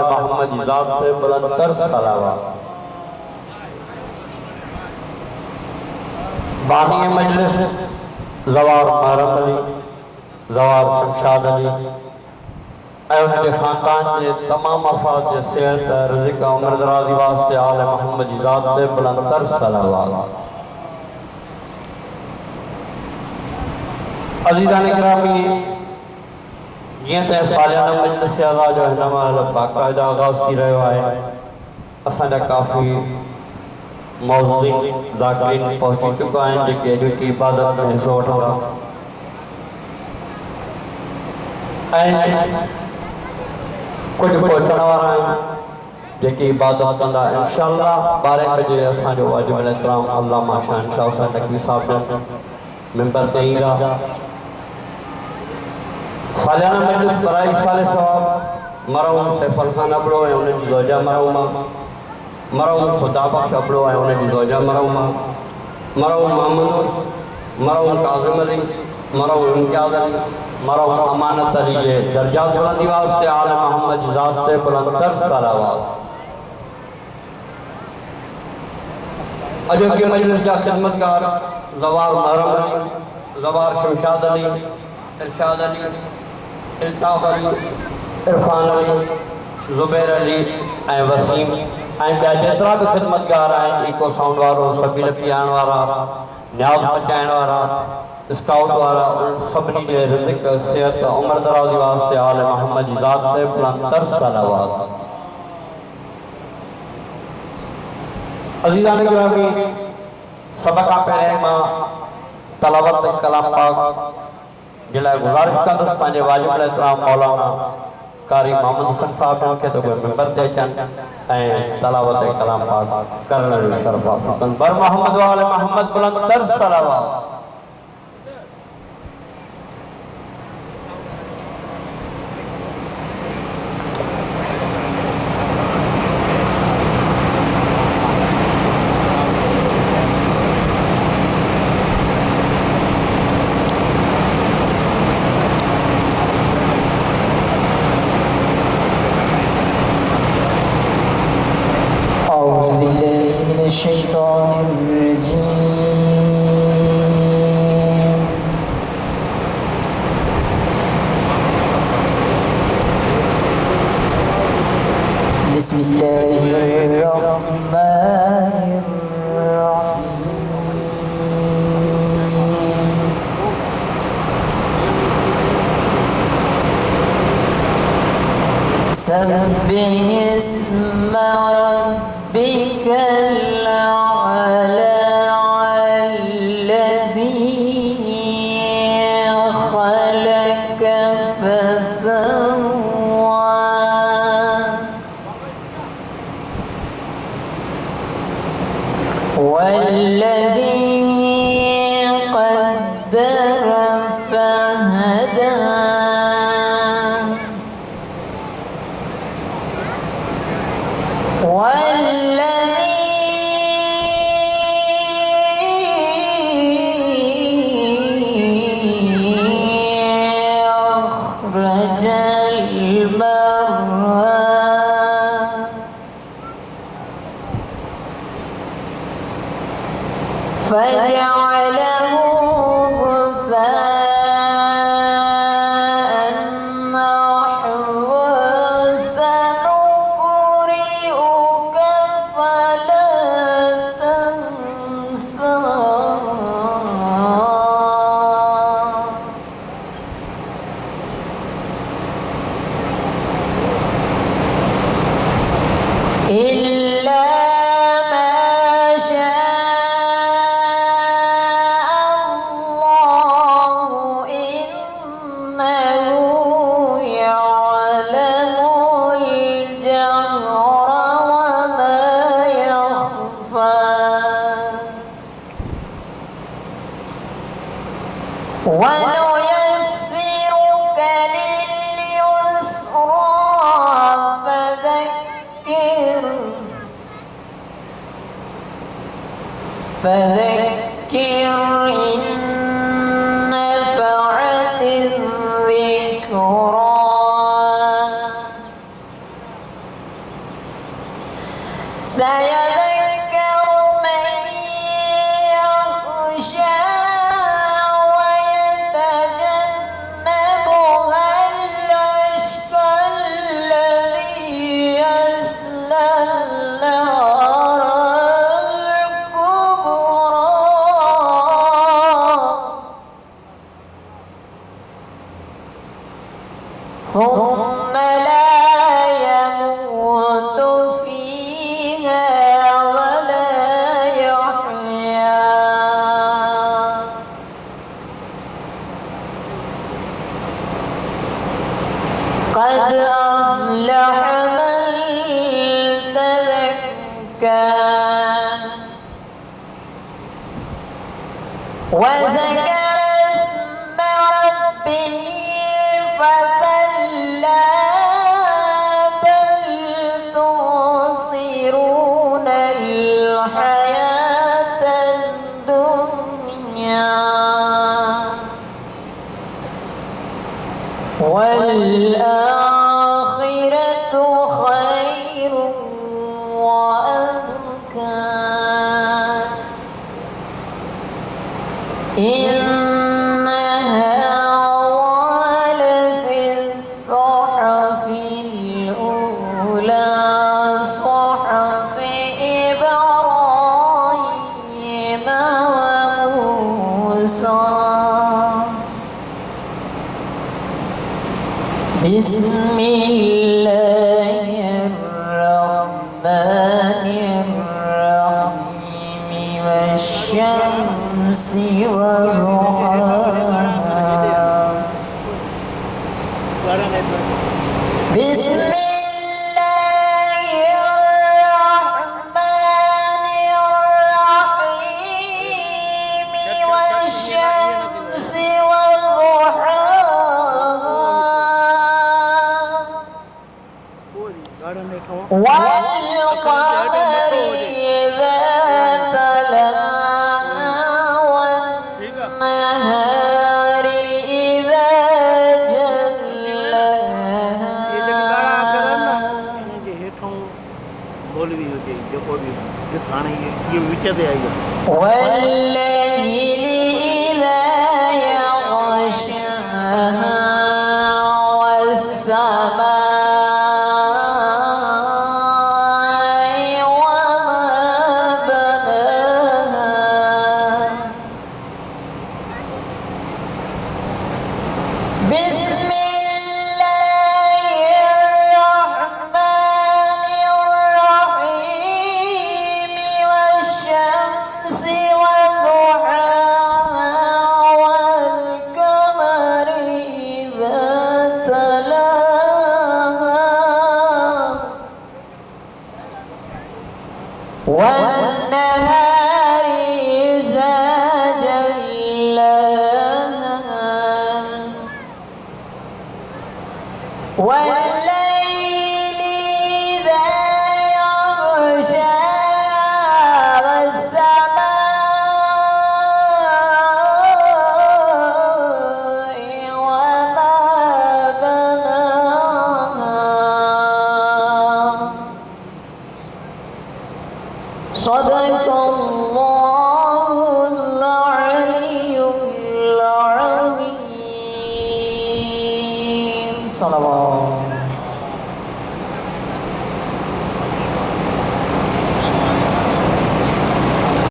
محمد ذات سے بلند تر صلوات۔ بانی مجلس زوار محرم علی، زوار شمشاد علی، اے ان کے خاندان کے تمام افراد کے صحت رزق عمر درازی واسطے آل محمد ذات سے بلند تر صلوات۔ عزیزان گرامی، یہ تے سالانہ مجلس اعزاز جو ہنما باقاعدہ آغاز کی رہے آئے، اساں جا کافی موضوعین ذاکرین پہنچی چکا ہیں جے کہ کی عبادت میں حصہ اٹھا کچھ پہنچنا وارا ہیں جے کی عبادت کندہ انشاءاللہ 12 بجے اساں جو واجب الاحترام علامہ شہنشاہ حسین نقوی صاحب نے ممبر تئیں گا۔ سالانہ مجلس برائے سال ثواب مرحوم سیف الخان ابرو ہے انہیں زوجہ مرحوم خدا بخش ابرو ہے انہیں زوجہ مرحوم محمد مرحوم کاظم علی مرحوم امتیاز علی مرحوم امانت علی یہ درجات بلندی واسطے آل محمد ذات سے بلند تر صلوات۔ اجو کے مجلس جا خدمتگار زوار محرم علی، زوار شمشاد علی، ارشاد علی، الطاف علی، عرفان علی، زبیر علی، وسیم بیا جترا بھی خدمتگار آئیں ایکو ساؤنڈ وارو، سبیل پیان وارا، نیاز پچائن وارا، اسکاؤٹ وارا، سبنی جے رزق صحت عمر درازی واسطے آل محمد ذات سے بلند تر صلوات۔ عزیزان گرامی، سبقہ پہلے ماں تلاوت کلام پاک جلائے گزارش کا دوست پانجے واجب الاحترام مولانا قاری محمد حسن صاحب نے کہ تو کوئی ممبر دے چند تلاوت کلام پاک کرنے شرفات بر محمد وآل محمد بلند تر صلوات۔ الشيطان الرجيم بسم الله الرحمن الرحيم سبح اسم ربك الأعلى الذي خلق فسوى والذي قدر فهدى فجعله غثاء نحوا سنقرئك فلا تنسى إلا ونيسرك لليسرى فذكر إن نفعت الذكرى سيذكر من يخشى ويتجنبها الأشقى الذي يصلى النار الكبرى ثم لا يموت فيها ولا يحيا قد أفلح من تزكى وذكر اسم ربه فصلى بل تؤثرون الحياة الدنيا والآخرة خير وأبقى إنها ولفي الصحف الأولى صحف إبراهيم وموسى بسم الله الرحمن الرحيم والشمس وضحاها بسم الله الرحمن الرحيم والشمس وضحاها والقمر إذا تلاها والنهار إذا جلاها والليل إذا يغشاها والسماء وما بناها بسم الله الرحمن الرحيم والشمس وضحاها والقمر إذا تلاها والنهار إذا جلاها والليل إذا يغشاها والسماء وما بناها صدق الله